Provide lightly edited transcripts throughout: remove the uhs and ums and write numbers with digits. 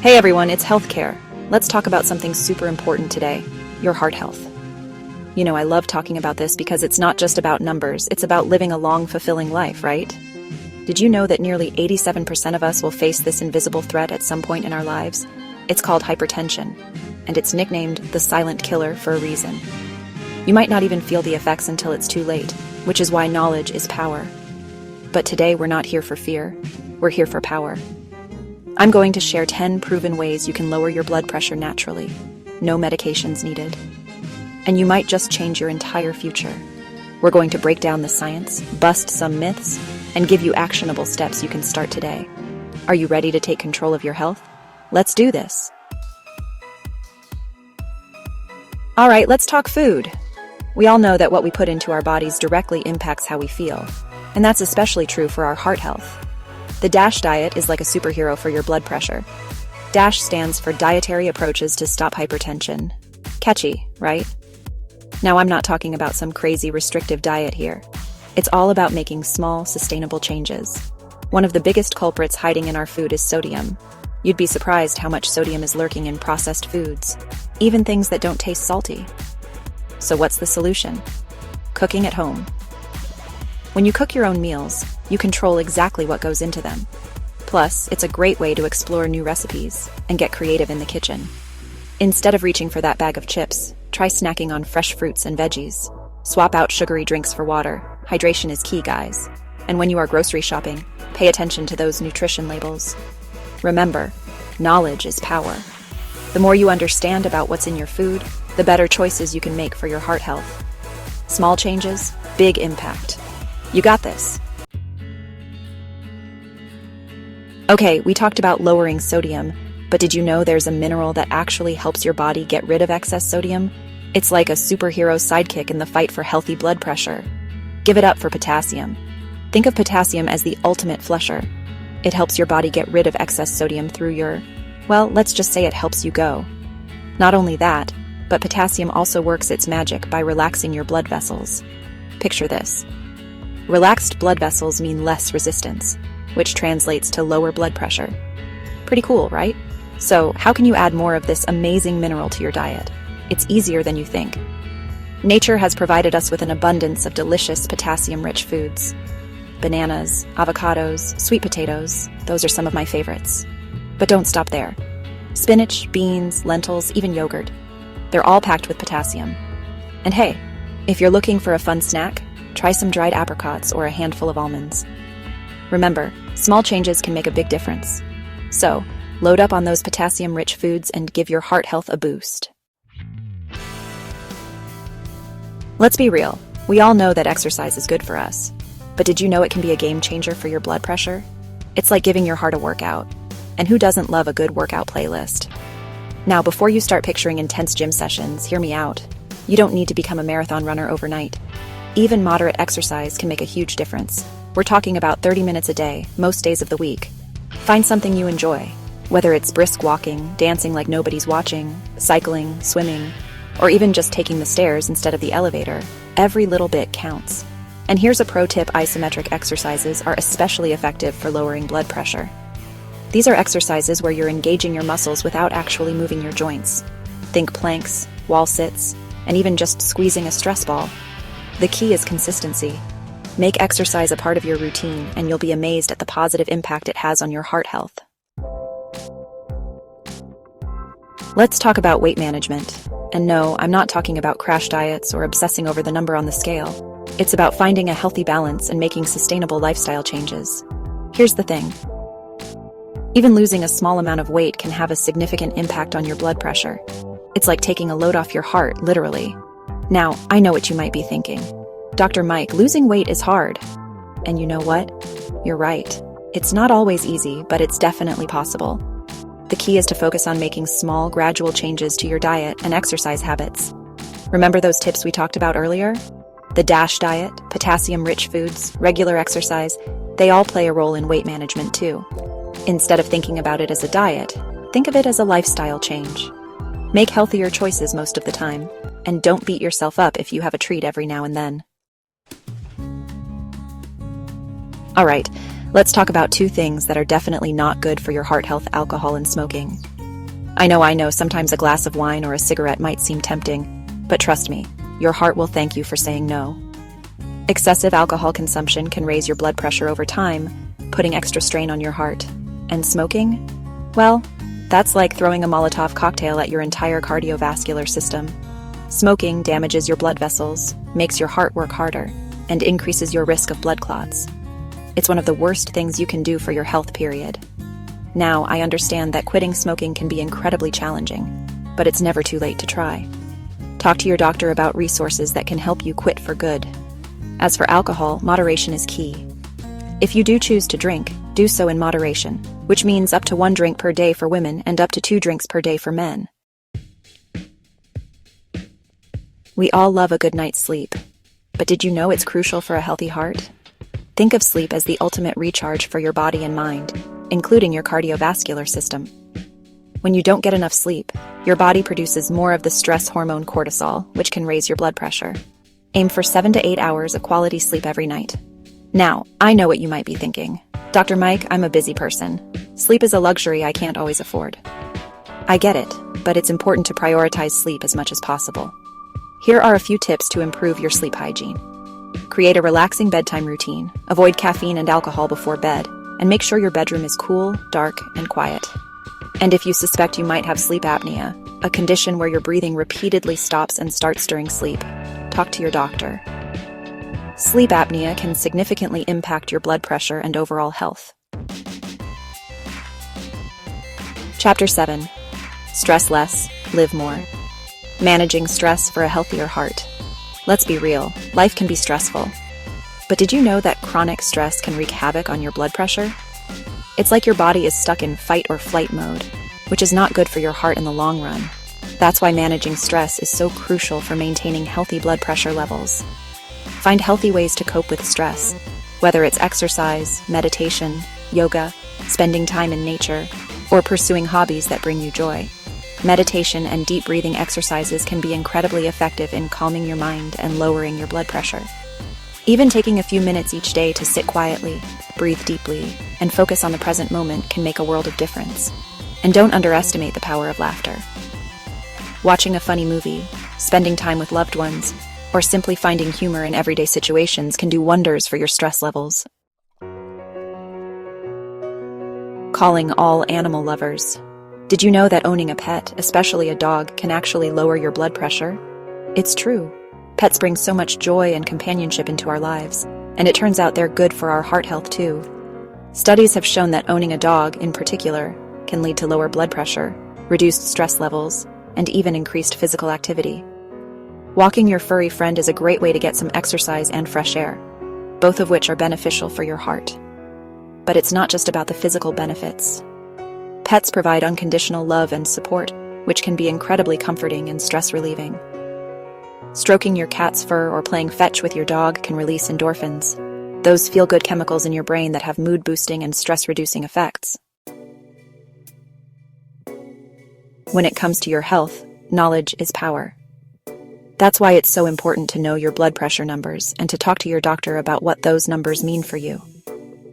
Hey everyone, it's healthcare. Let's talk about something super important today, your heart health. You know, I love talking about this because it's not just about numbers, it's about living a long, fulfilling life, right? Did you know that nearly 87% of us will face this invisible threat at some point in our lives? It's called hypertension, and it's nicknamed the silent killer for a reason. You might not even feel the effects until it's too late, which is why knowledge is power. But today we're not here for fear, we're here for power. I'm going to share 10 proven ways you can lower your blood pressure naturally. No medications needed. And you might just change your entire future. We're going to break down the science, bust some myths, and give you actionable steps you can start today. Are you ready to take control of your health? Let's do this. All right, let's talk food. We all know that what we put into our bodies directly impacts how we feel, and that's especially true for our heart health. The DASH diet is like a superhero for your blood pressure. DASH stands for Dietary Approaches to Stop Hypertension. Catchy, right? Now, I'm not talking about some crazy restrictive diet here. It's all about making small, sustainable changes. One of the biggest culprits hiding in our food is sodium. You'd be surprised how much sodium is lurking in processed foods, even things that don't taste salty. So what's the solution? Cooking at home. When you cook your own meals, you control exactly what goes into them. Plus, it's a great way to explore new recipes and get creative in the kitchen. Instead of reaching for that bag of chips, try snacking on fresh fruits and veggies. Swap out sugary drinks for water. Hydration is key, guys. And when you are grocery shopping, pay attention to those nutrition labels. Remember, knowledge is power. The more you understand about what's in your food, the better choices you can make for your heart health. Small changes, big impact. You got this. Okay, we talked about lowering sodium, but did you know there's a mineral that actually helps your body get rid of excess sodium? It's like a superhero sidekick in the fight for healthy blood pressure. Give it up for potassium. Think of potassium as the ultimate flusher. It helps your body get rid of excess sodium through your, well, let's just say it helps you go. Not only that, but potassium also works its magic by relaxing your blood vessels. Picture this. Relaxed blood vessels mean less resistance, which translates to lower blood pressure. Pretty cool, right? So, how can you add more of this amazing mineral to your diet? It's easier than you think. Nature has provided us with an abundance of delicious potassium-rich foods. Bananas, avocados, sweet potatoes, those are some of my favorites. But don't stop there. Spinach, beans, lentils, even yogurt. They're all packed with potassium. And hey, if you're looking for a fun snack, try some dried apricots or a handful of almonds. Remember, small changes can make a big difference. So, load up on those potassium-rich foods and give your heart health a boost. Let's be real. We all know that exercise is good for us. But did you know it can be a game changer for your blood pressure? It's like giving your heart a workout. And who doesn't love a good workout playlist? Now, before you start picturing intense gym sessions, hear me out. You don't need to become a marathon runner overnight. Even moderate exercise can make a huge difference. We're talking about 30 minutes a day, most days of the week. Find something you enjoy, whether it's brisk walking, dancing like nobody's watching, cycling, swimming, or even just taking the stairs instead of the elevator. Every little bit counts. And here's a pro tip: isometric exercises are especially effective for lowering blood pressure. These are exercises where you're engaging your muscles without actually moving your joints. Think planks, wall sits, and even just squeezing a stress ball. The key is consistency. Make exercise a part of your routine, and you'll be amazed at the positive impact it has on your heart health. Let's talk about weight management. And no, I'm not talking about crash diets or obsessing over the number on the scale. It's about finding a healthy balance and making sustainable lifestyle changes. Here's the thing. Even losing a small amount of weight can have a significant impact on your blood pressure. It's like taking a load off your heart, literally. Now, I know what you might be thinking. Dr. Mike, losing weight is hard. And you know what? You're right. It's not always easy, but it's definitely possible. The key is to focus on making small, gradual changes to your diet and exercise habits. Remember those tips we talked about earlier? The DASH diet, potassium-rich foods, regular exercise, they all play a role in weight management too. Instead of thinking about it as a diet, think of it as a lifestyle change. Make healthier choices most of the time, and don't beat yourself up if you have a treat every now and then. All right, let's talk about two things that are definitely not good for your heart health: alcohol and smoking. I know, sometimes a glass of wine or a cigarette might seem tempting, but trust me, your heart will thank you for saying no. Excessive alcohol consumption can raise your blood pressure over time, putting extra strain on your heart. And smoking? Well, that's like throwing a Molotov cocktail at your entire cardiovascular system. Smoking damages your blood vessels, makes your heart work harder, and increases your risk of blood clots. It's one of the worst things you can do for your health, period. Now, I understand that quitting smoking can be incredibly challenging, but it's never too late to try. Talk to your doctor about resources that can help you quit for good. As for alcohol, moderation is key. If you do choose to drink, do so in moderation, which means up to 1 drink per day for women and up to 2 drinks per day for men. We all love a good night's sleep, but did you know it's crucial for a healthy heart? Think of sleep as the ultimate recharge for your body and mind, including your cardiovascular system. When you don't get enough sleep, your body produces more of the stress hormone cortisol, which can raise your blood pressure. Aim for 7 to 8 hours of quality sleep every night. Now, I know what you might be thinking. Dr. Mike, I'm a busy person. Sleep is a luxury I can't always afford. I get it, but it's important to prioritize sleep as much as possible. Here are a few tips to improve your sleep hygiene. Create a relaxing bedtime routine, avoid caffeine and alcohol before bed, and make sure your bedroom is cool, dark, and quiet. And if you suspect you might have sleep apnea, a condition where your breathing repeatedly stops and starts during sleep, talk to your doctor. Sleep apnea can significantly impact your blood pressure and overall health. Chapter 7. Stress less, live more. Managing stress for a healthier heart. Let's be real, life can be stressful. But did you know that chronic stress can wreak havoc on your blood pressure? It's like your body is stuck in fight or flight mode, which is not good for your heart in the long run. That's why managing stress is so crucial for maintaining healthy blood pressure levels. Find healthy ways to cope with stress, whether it's exercise, meditation, yoga, spending time in nature, or pursuing hobbies that bring you joy. Meditation and deep breathing exercises can be incredibly effective in calming your mind and lowering your blood pressure. Even taking a few minutes each day to sit quietly, breathe deeply, and focus on the present moment can make a world of difference. And don't underestimate the power of laughter. Watching a funny movie, spending time with loved ones, or simply finding humor in everyday situations can do wonders for your stress levels. Calling all animal lovers. Did you know that owning a pet, especially a dog, can actually lower your blood pressure? It's true. Pets bring so much joy and companionship into our lives, and it turns out they're good for our heart health too. Studies have shown that owning a dog, in particular, can lead to lower blood pressure, reduced stress levels, and even increased physical activity. Walking your furry friend is a great way to get some exercise and fresh air, both of which are beneficial for your heart. But it's not just about the physical benefits. Pets provide unconditional love and support, which can be incredibly comforting and stress-relieving. Stroking your cat's fur or playing fetch with your dog can release endorphins, those feel-good chemicals in your brain that have mood-boosting and stress-reducing effects. When it comes to your health, knowledge is power. That's why it's so important to know your blood pressure numbers and to talk to your doctor about what those numbers mean for you.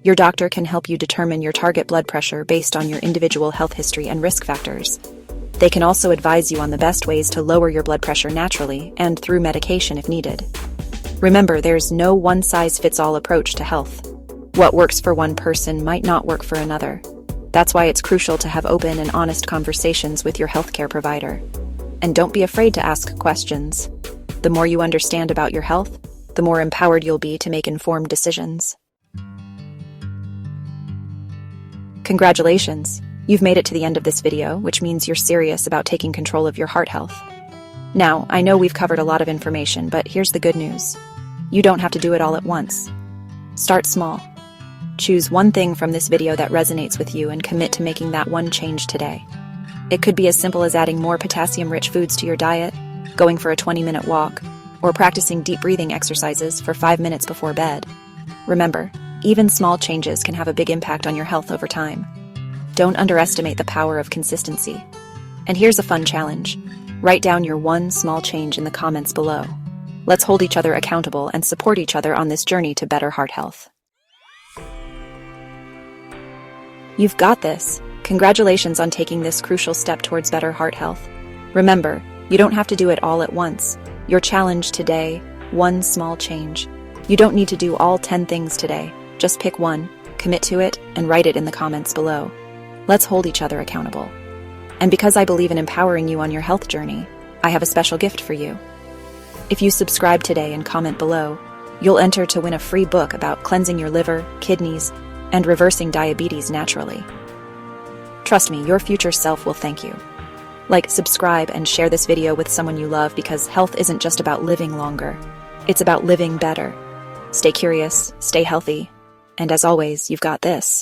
Your doctor can help you determine your target blood pressure based on your individual health history and risk factors. They can also advise you on the best ways to lower your blood pressure naturally and through medication if needed. Remember, there's no one-size-fits-all approach to health. What works for one person might not work for another. That's why it's crucial to have open and honest conversations with your healthcare provider. And don't be afraid to ask questions. The more you understand about your health, the more empowered you'll be to make informed decisions. Congratulations! You've made it to the end of this video, which means you're serious about taking control of your heart health. Now, I know we've covered a lot of information, but here's the good news. You don't have to do it all at once. Start small. Choose one thing from this video that resonates with you and commit to making that one change today. It could be as simple as adding more potassium-rich foods to your diet, going for a 20-minute walk, or practicing deep breathing exercises for 5 minutes before bed. Remember, even small changes can have a big impact on your health over time. Don't underestimate the power of consistency. And here's a fun challenge. Write down your one small change in the comments below. Let's hold each other accountable and support each other on this journey to better heart health. You've got this. Congratulations on taking this crucial step towards better heart health. Remember, you don't have to do it all at once. Your challenge today, one small change. You don't need to do all 10 things today. Just pick one, commit to it, and write it in the comments below. Let's hold each other accountable. And because I believe in empowering you on your health journey, I have a special gift for you. If you subscribe today and comment below, you'll enter to win a free book about cleansing your liver, kidneys, and reversing diabetes naturally. Trust me, your future self will thank you. Like, subscribe, and share this video with someone you love because health isn't just about living longer. It's about living better. Stay curious, stay healthy, and as always, you've got this.